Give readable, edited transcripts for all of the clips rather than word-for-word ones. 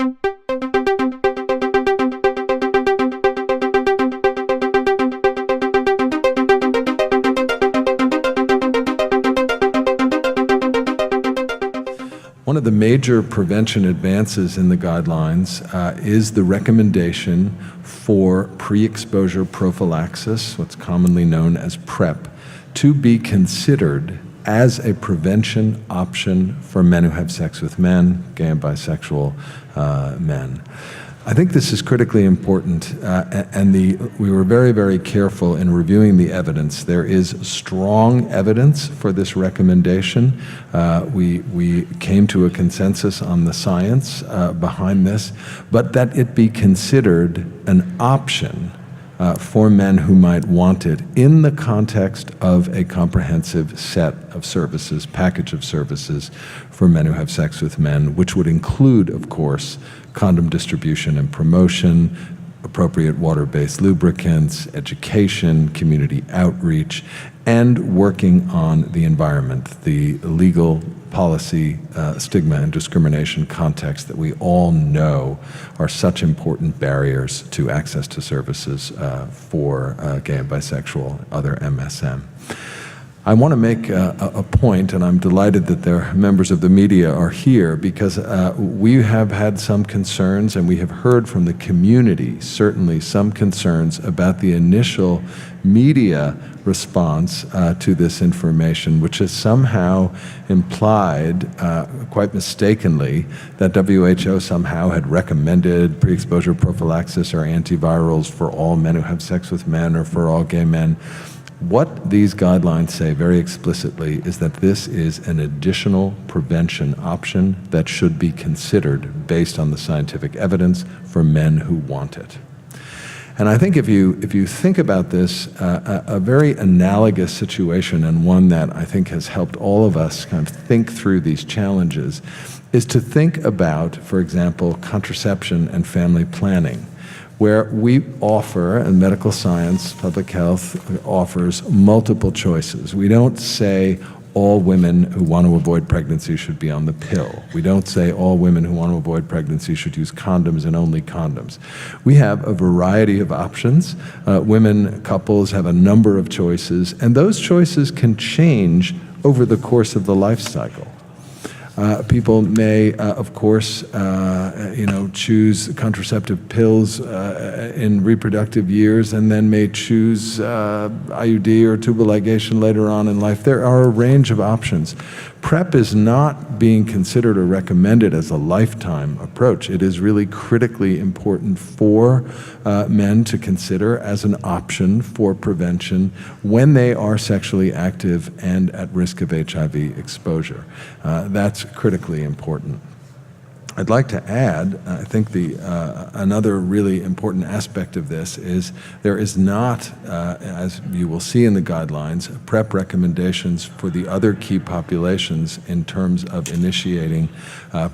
One of the major prevention advances in the guidelines is the recommendation for pre-exposure prophylaxis, what's commonly known as PrEP, to be considered as a prevention option for men who have sex with men, gay and bisexual men. I think this is critically important, and we were very, very careful in reviewing the evidence. There is strong evidence for this recommendation. We came to a consensus on the science behind this, but that it be considered an option for men who might want it in the context of a comprehensive set of services, package of services for men who have sex with men, which would include, of course, condom distribution and promotion, appropriate water-based lubricants, education, community outreach, and working on the environment, the legal policy, stigma and discrimination context that we all know are such important barriers to access to services for gay and bisexual, other MSM. I want to make a point, and I'm delighted that there members of the media are here, because we have had some concerns, and we have heard from the community, certainly some concerns about the initial media response to this information, which has somehow implied, quite mistakenly, that WHO somehow had recommended pre-exposure prophylaxis or antivirals for all men who have sex with men or for all gay men. What these guidelines say very explicitly is that this is an additional prevention option that should be considered based on the scientific evidence for men who want it. And I think if you think about this, a very analogous situation, and one that I think has helped all of us kind of think through these challenges, is to think about, for example, contraception and family planning, where we offer, and medical science, public health offers multiple choices. We don't say all women who want to avoid pregnancy should be on the pill. We don't say all women who want to avoid pregnancy should use condoms and only condoms. We have a variety of options. Women, couples have a number of choices, and those choices can change over the course of the life cycle. People may, of course, choose contraceptive pills in reproductive years, and then may choose IUD or tubal ligation later on in life. There are a range of options. PrEP is not being considered or recommended as a lifetime approach. It is really critically important for men to consider as an option for prevention when they are sexually active and at risk of HIV exposure. That's critically important. I'd like to add, I think another really important aspect of this is there is not, as you will see in the guidelines, PrEP recommendations for the other key populations in terms of initiating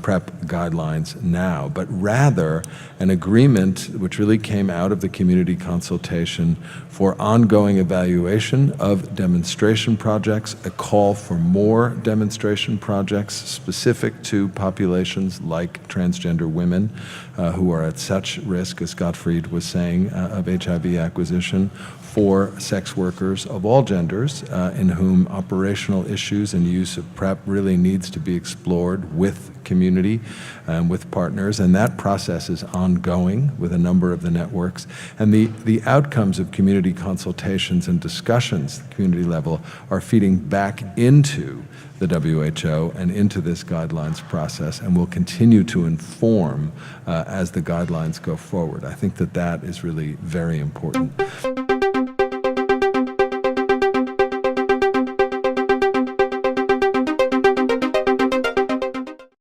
PrEP guidelines now, but rather an agreement which really came out of the community consultation for ongoing evaluation of demonstration projects, a call for more demonstration projects specific to populations like transgender women who are at such risk, as Gottfried was saying, of HIV acquisition, for sex workers of all genders in whom operational issues and use of PrEP really needs to be explored with community and with partners, and that process is ongoing with a number of the networks. And the outcomes of community consultations and discussions at the community level are feeding back into the WHO and into this guidelines process, and will continue to inform as the guidelines go forward. I think that is really very important.